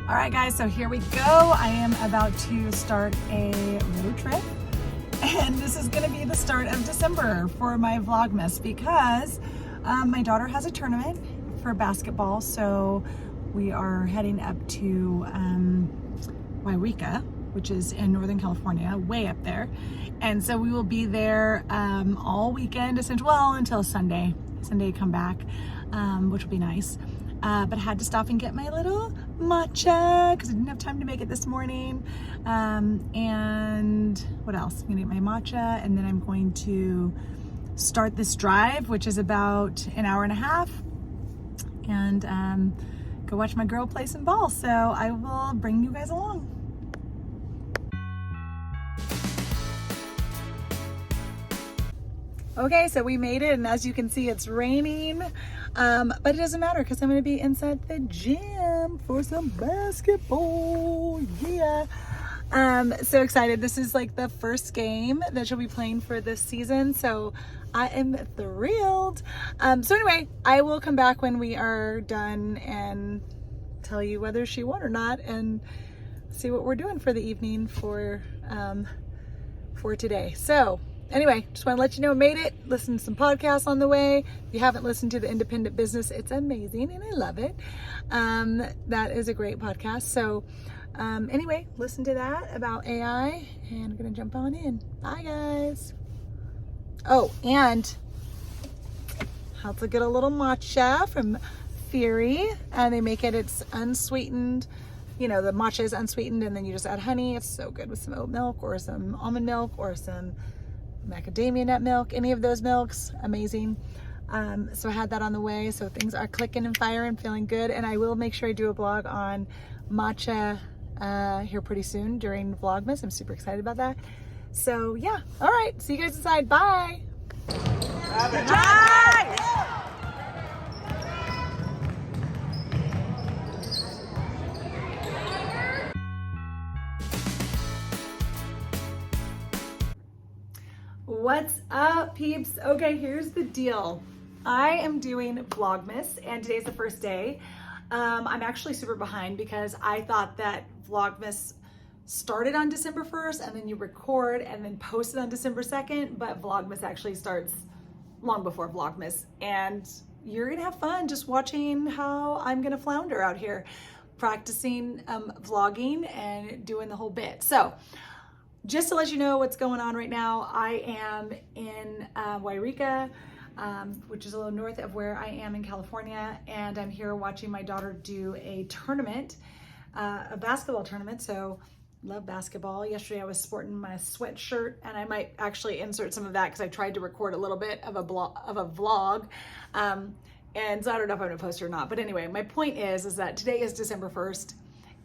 All right, guys, so here we go. I am about to start a road trip, and this is going to be the start of December for my Vlogmas because my daughter has a tournament for basketball, so we are heading up to Wairika, which is in Northern California, way up there. And so we will be there all weekend, essentially, well, until Sunday come back, which will be nice. But I had to stop and get my little matcha because I didn't have time to make it this morning. And what else? I'm gonna get my matcha, and then I'm going to start this drive, which is about an hour and a half, and go watch my girl play some ball. So I will bring you guys along. Okay, so we made it, and as you can see, it's raining, but it doesn't matter because I'm going to be inside the gym for some basketball. Yeah. So excited. This is like the first game that she'll be playing for this season, so I am thrilled. So anyway, I will come back when we are done and tell you whether she won or not, and see what we're doing for the evening for today. So anyway, just want to let you know I made it. Listen to some podcasts on the way. If you haven't listened to The Independent Business, it's amazing and I love it. That is a great podcast. So anyway, listen to that about AI, and I'm going to jump on in. Bye, guys. Oh, and how to get a little matcha from Fury. And they make it, it's unsweetened. You know, the matcha is unsweetened, and then you just add honey. It's so good with some oat milk or some almond milk or some macadamia nut milk, any of those milks, amazing. So I had that on the way, so things are clicking and firing, feeling good. And I will make sure I do a blog on matcha here pretty soon during Vlogmas. I'm super excited about that. So yeah, all right, see you guys inside. Bye. Bye. What's up, peeps? Okay, here's the deal. I am doing Vlogmas, and today's the first day. I'm actually super behind because I thought that Vlogmas started on December 1st, and then you record and then post it on December 2nd, but Vlogmas actually starts long before Vlogmas, and you're gonna have fun just watching how I'm gonna flounder out here, practicing vlogging and doing the whole bit. So, just to let you know what's going on right now, I am in Wairika, which is a little north of where I am in California, and I'm here watching my daughter do a tournament, a basketball tournament. So, love basketball. Yesterday I was sporting my sweatshirt, and I might actually insert some of that because I tried to record a little bit of a vlog, and so I don't know if I'm gonna post it or not. But anyway, my point is that today is December 1st.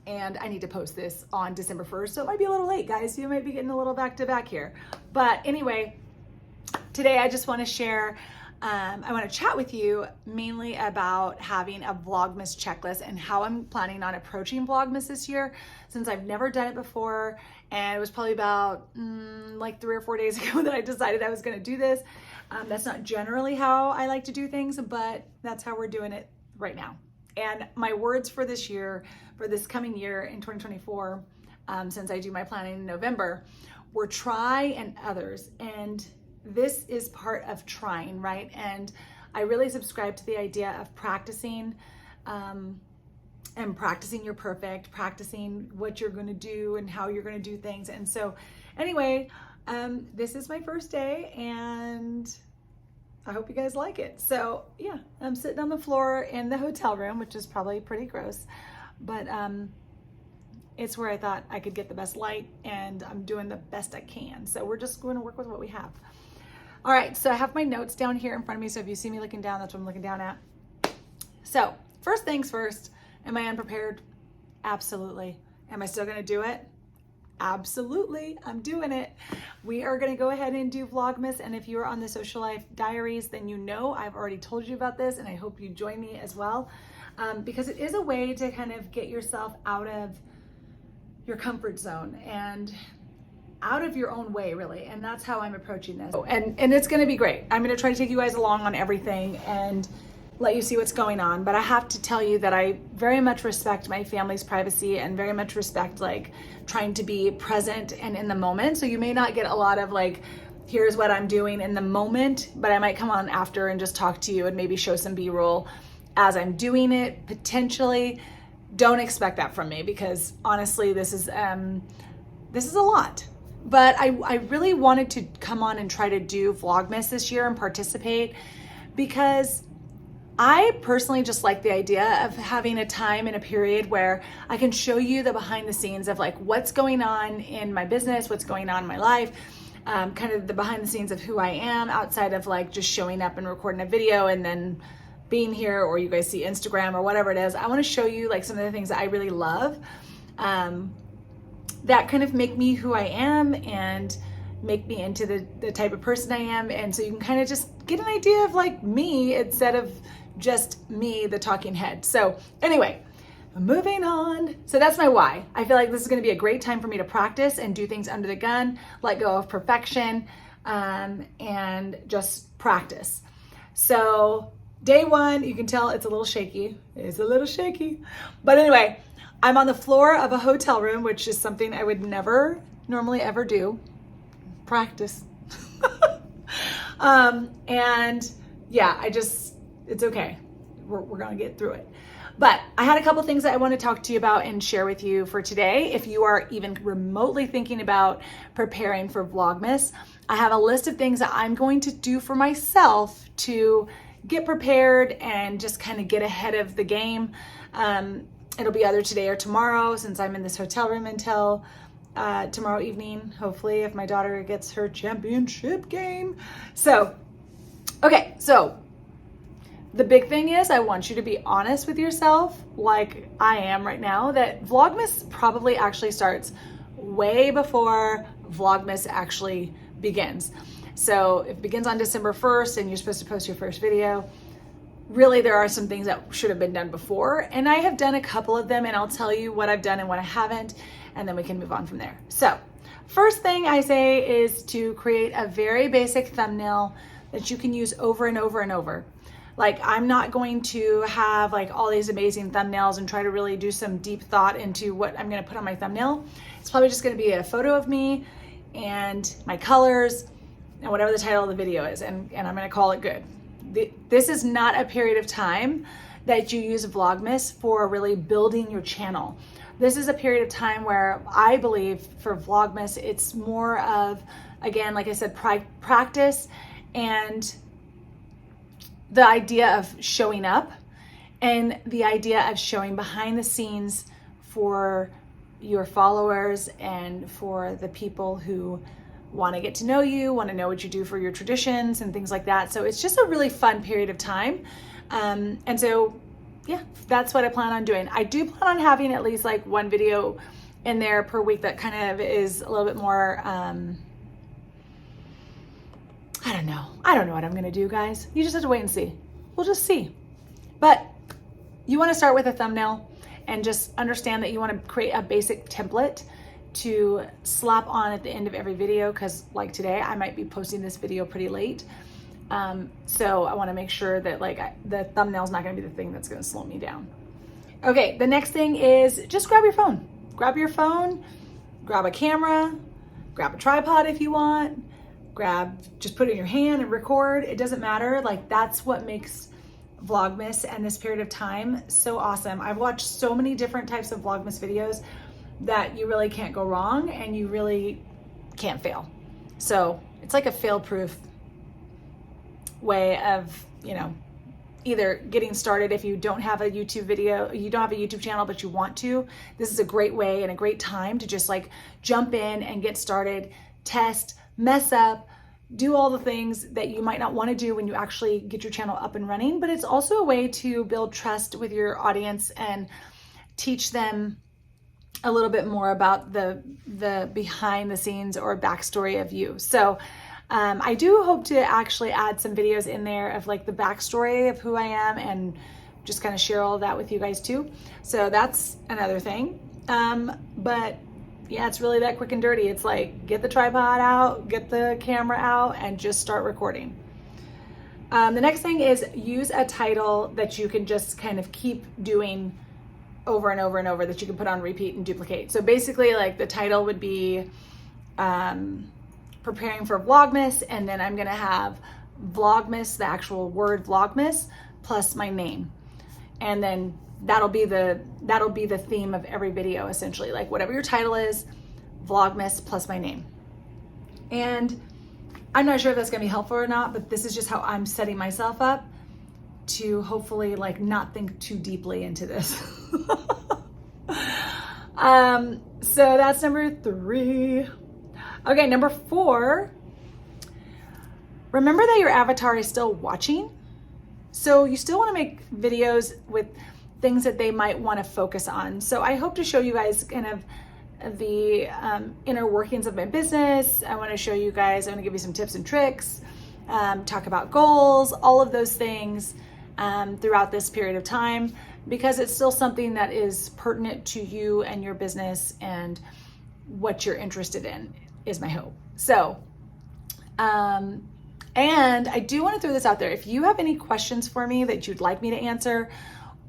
And I need to post this on December 1st, so it might be a little late, guys. You might be getting a little back to back here. But anyway, today I just want to share, I want to chat with you mainly about having a Vlogmas checklist and how I'm planning on approaching Vlogmas this year, since I've never done it before. And it was probably about like 3 or 4 days ago that I decided I was going to do this. That's not generally how I like to do things, but that's how we're doing it right now. And my words for this year, for this coming year in 2024, since I do my planning in November, were try and others. And this is part of trying, right? And I really subscribe to the idea of practicing, and practicing you're perfect, practicing what you're going to do and how you're going to do things. And so anyway, this is my first day, and I hope you guys like it. So yeah, I'm sitting on the floor in the hotel room, which is probably pretty gross, but it's where I thought I could get the best light, and I'm doing the best I can. So we're just going to work with what we have. All right, so I have my notes down here in front of me. So if you see me looking down, that's what I'm looking down at. So first things first, am I unprepared? Absolutely. Am I still gonna do it? Absolutely, I'm doing it. We are gonna go ahead and do Vlogmas, and if you are on the Social Life Diaries, then you know I've already told you about this, and I hope you join me as well, because it is a way to kind of get yourself out of your comfort zone and out of your own way, really, and that's how I'm approaching this. And it's gonna be great. I'm gonna try to take you guys along on everything, and let you see what's going on. But I have to tell you that I very much respect my family's privacy and very much respect like trying to be present and in the moment. So you may not get a lot of like, here's what I'm doing in the moment, but I might come on after and just talk to you and maybe show some B-roll as I'm doing it, potentially. Don't expect that from me, because honestly, this is a lot. But I really wanted to come on and try to do Vlogmas this year and participate, because I personally just like the idea of having a time and a period where I can show you the behind the scenes of like what's going on in my business, what's going on in my life, kind of the behind the scenes of who I am outside of like just showing up and recording a video and then being here, or you guys see Instagram or whatever it is. I want to show you like some of the things that I really love, that kind of make me who I am and make me into the type of person I am. And so you can kind of just get an idea of like me instead of just me, the talking head. So anyway, moving on. So that's my why. I feel like this is going to be a great time for me to practice and do things under the gun, let go of perfection, and just practice. So day one, you can tell it's a little shaky. It's a little shaky. But anyway, I'm on the floor of a hotel room, which is something I would never normally ever do. Practice. And yeah, it's okay. We're going to get through it. But I had a couple things that I want to talk to you about and share with you for today. If you are even remotely thinking about preparing for Vlogmas, I have a list of things that I'm going to do for myself to get prepared and just kind of get ahead of the game. It'll be either today or tomorrow, since I'm in this hotel room until tomorrow evening, hopefully, if my daughter gets her championship game. So, okay, so the big thing is I want you to be honest with yourself, like I am right now, that Vlogmas probably actually starts way before Vlogmas actually begins. So if it begins on December 1st and you're supposed to post your first video, really there are some things that should have been done before. And I have done a couple of them, and I'll tell you what I've done and what I haven't, and then we can move on from there. So first thing I say is to create a very basic thumbnail that you can use over and over and over. Like, I'm not going to have like all these amazing thumbnails and try to really do some deep thought into what I'm going to put on my thumbnail. It's probably just going to be a photo of me and my colors and whatever the title of the video is, and I'm going to call it good. This is not a period of time that you use Vlogmas for really building your channel. This is a period of time where I believe for Vlogmas, it's more of, again, like I said, practice and the idea of showing up and the idea of showing behind the scenes for your followers and for the people who want to get to know you, want to know what you do for your traditions and things like that. So it's just a really fun period of time. And so, yeah, that's what I plan on doing. I do plan on having at least like one video in there per week that kind of is a little bit more, I don't know what I'm going to do, guys. You just have to wait and see. We'll just see. But you want to start with a thumbnail and just understand that you want to create a basic template to slap on at the end of every video, because like today I might be posting this video pretty late, so I want to make sure that like the thumbnail's not going to be the thing that's going to slow me down. Okay, the next thing is just grab your phone, grab a camera, grab a tripod if you want, just put it in your hand and record. It doesn't matter. Like, that's what makes Vlogmas and this period of time so awesome. I've watched so many different types of Vlogmas videos that you really can't go wrong and you really can't fail. So it's like a fail-proof way of, either getting started if you don't have a YouTube channel, but you want to. This is a great way and a great time to just like jump in and get started, test, mess up, do all the things that you might not want to do when you actually get your channel up and running. But it's also a way to build trust with your audience and teach them a little bit more about the behind the scenes or backstory of you. So I do hope to actually add some videos in there of like the backstory of who I am and just kind of share all of that with you guys too. So that's another thing. But yeah, it's really that quick and dirty. It's like, get the tripod out, get the camera out, and just start recording. The next thing is use a title that you can just kind of keep doing over and over and over, that you can put on repeat and duplicate. So basically, like, the title would be preparing for Vlogmas, and then I'm gonna have Vlogmas, the actual word Vlogmas, plus my name. And then that'll be the theme of every video, essentially. Like, whatever your title is, Vlogmas plus my name. And I'm not sure if that's gonna be helpful or not, but this is just how I'm setting myself up to hopefully, like, not think too deeply into this. So that's number 3. Okay, number 4, remember that your avatar is still watching. So you still want to make videos with things that they might want to focus on. So I hope to show you guys kind of the inner workings of my business. I want to show you guys, I want to give you some tips and tricks, talk about goals, all of those things throughout this period of time, because it's still something that is pertinent to you and your business and what you're interested in, is my hope. So, and I do want to throw this out there. If you have any questions for me that you'd like me to answer,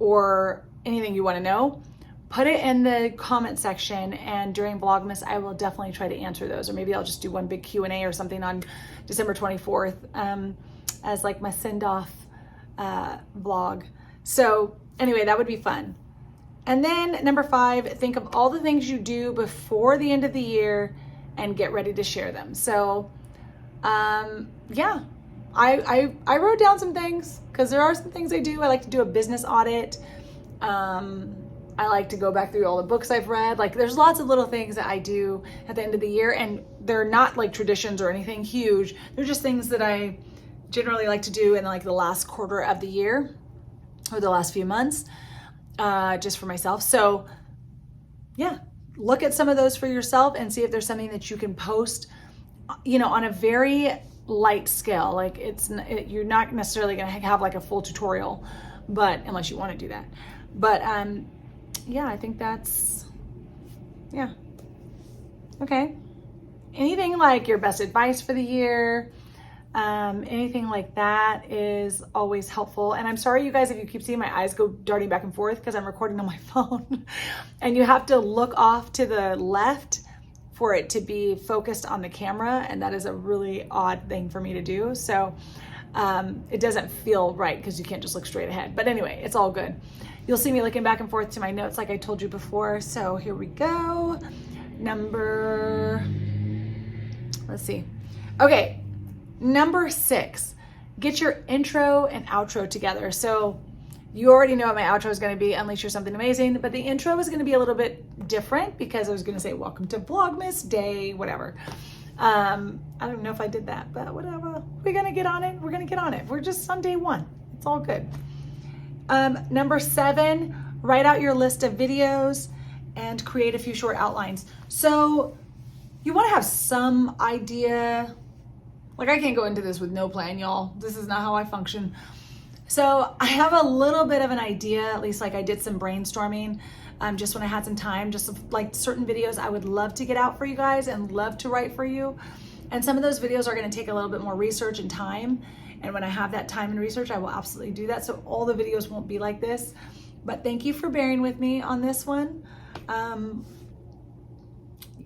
or anything you want to know, put it in the comment section, and during Vlogmas, I will definitely try to answer those. Or maybe I'll just do one big Q&A or something on December 24th as like my send-off vlog. So anyway, that would be fun. And then number 5, think of all the things you do before the end of the year and get ready to share them. So yeah, I wrote down some things, because there are some things I do. I like to do a business audit. I like to go back through all the books I've read. Like, there's lots of little things that I do at the end of the year, and they're not like traditions or anything huge. They're just things that I generally like to do in like the last quarter of the year or the last few months, just for myself. So yeah, look at some of those for yourself and see if there's something that you can post, you know, on a very light scale. Like, you're not necessarily going to have like a full tutorial, but unless you want to do that. But yeah, I think that's, yeah. Okay. Anything like your best advice for the year, anything like that is always helpful. And I'm sorry, you guys, if you keep seeing my eyes go darting back and forth, because I'm recording on my phone and you have to look off to the left for it to be focused on the camera. And that is a really odd thing for me to do. So it doesn't feel right, because you can't just look straight ahead. But anyway, it's all good. You'll see me looking back and forth to my notes like I told you before. So here we go. Let's see. Okay, number 6, get your intro and outro together. So you already know what my outro is going to be, unleash your something amazing. But the intro is going to be a little bit different, because I was going to say, welcome to Vlogmas Day, whatever. I don't know if I did that, but whatever. We're going to get on it. We're going to get on it. We're just on day 1. It's all good. Number 7, write out your list of videos and create a few short outlines. So you want to have some idea. Like, I can't go into this with no plan, y'all. This is not how I function. So I have a little bit of an idea, at least like I did some brainstorming just when I had some time, just like certain videos I would love to get out for you guys and love to write for you. And some of those videos are going to take a little bit more research and time. And when I have that time and research, I will absolutely do that. So all the videos won't be like this, but thank you for bearing with me on this one.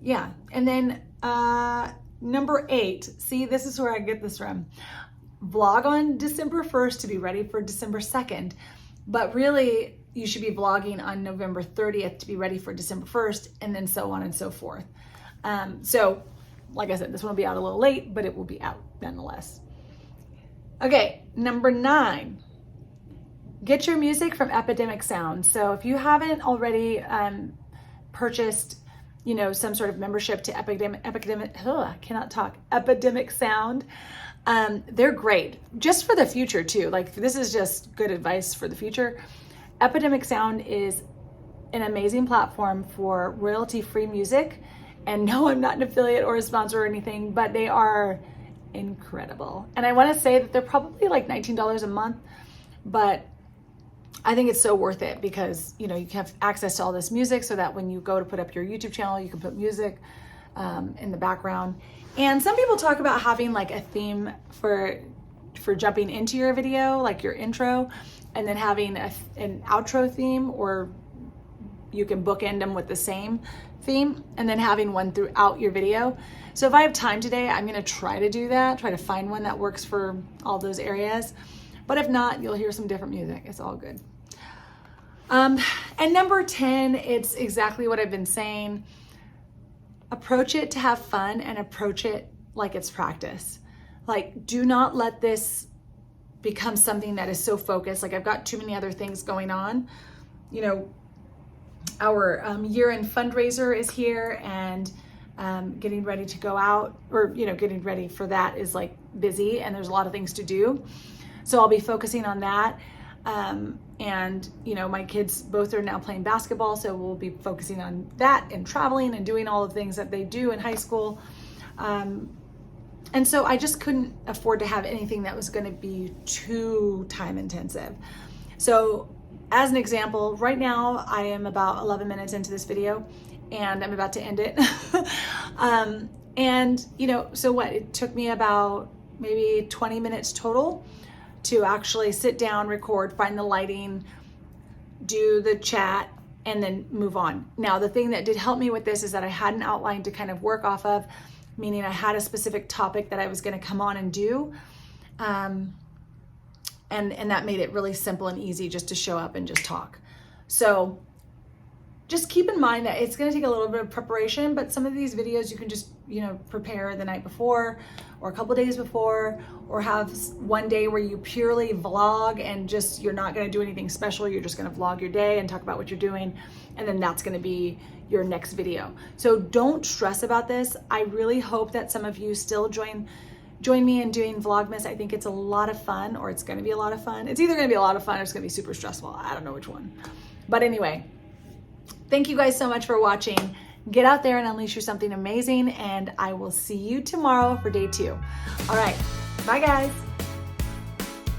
Yeah. And then number 8, see, this is where I get this from. Vlog on December 1st to be ready for December 2nd. But really, you should be vlogging on November 30th to be ready for December 1st, and then so on and so forth. So like I said, this one will be out a little late, but it will be out nonetheless. Okay, number 9, get your music from Epidemic Sound. So if you haven't already purchased, you know, some sort of membership to Epidemic Sound, they're great just for the future too. Like, this is just good advice for the future. Epidemic Sound is an amazing platform for royalty-free music. And no, I'm not an affiliate or a sponsor or anything, but they are incredible. And I want to say that they're probably like $19 a month, but I think it's so worth it, because, you know, you have access to all this music, so that when you go to put up your YouTube channel, you can put music in the background. And some people talk about having like a theme for for jumping into your video, like your intro, and then having an outro theme, or you can bookend them with the same theme, and then having one throughout your video. So if I have time today, I'm gonna try to do that, try to find one that works for all those areas. But if not, you'll hear some different music. It's all good. And number 10, it's exactly what I've been saying. Approach it to have fun and approach it like it's practice. Like, do not let this become something that is so focused. Like, I've got too many other things going on. You know, our year-end fundraiser is here, and getting ready to go out, or, you know, getting ready for that is like busy, and there's a lot of things to do. So I'll be focusing on that. And, you know, my kids both are now playing basketball, so we'll be focusing on that and traveling and doing all the things that they do in high school. And so I just couldn't afford to have anything that was going to be too time intensive. So as an example, right now I am about 11 minutes into this video and I'm about to end it. And, you know, so what? It took me about maybe 20 minutes total to actually sit down, record, find the lighting, do the chat, and then move on. Now, the thing that did help me with this is that I had an outline to kind of work off of, meaning I had a specific topic that I was gonna come on and do. And that made it really simple and easy just to show up and just talk. So just keep in mind that it's gonna take a little bit of preparation, but some of these videos you can just, you know, prepare the night before or a couple days before, or have one day where you purely vlog and just, you're not gonna do anything special. You're just gonna vlog your day and talk about what you're doing. And then that's gonna be your next video. So don't stress about this. I really hope that some of you still join me in doing Vlogmas. I think it's a lot of fun, or it's gonna be a lot of fun. It's either gonna be a lot of fun or it's gonna be super stressful. I don't know which one. But anyway, thank you guys so much for watching. Get out there and unleash your something amazing, and I will see you tomorrow for day 2. All right, bye guys.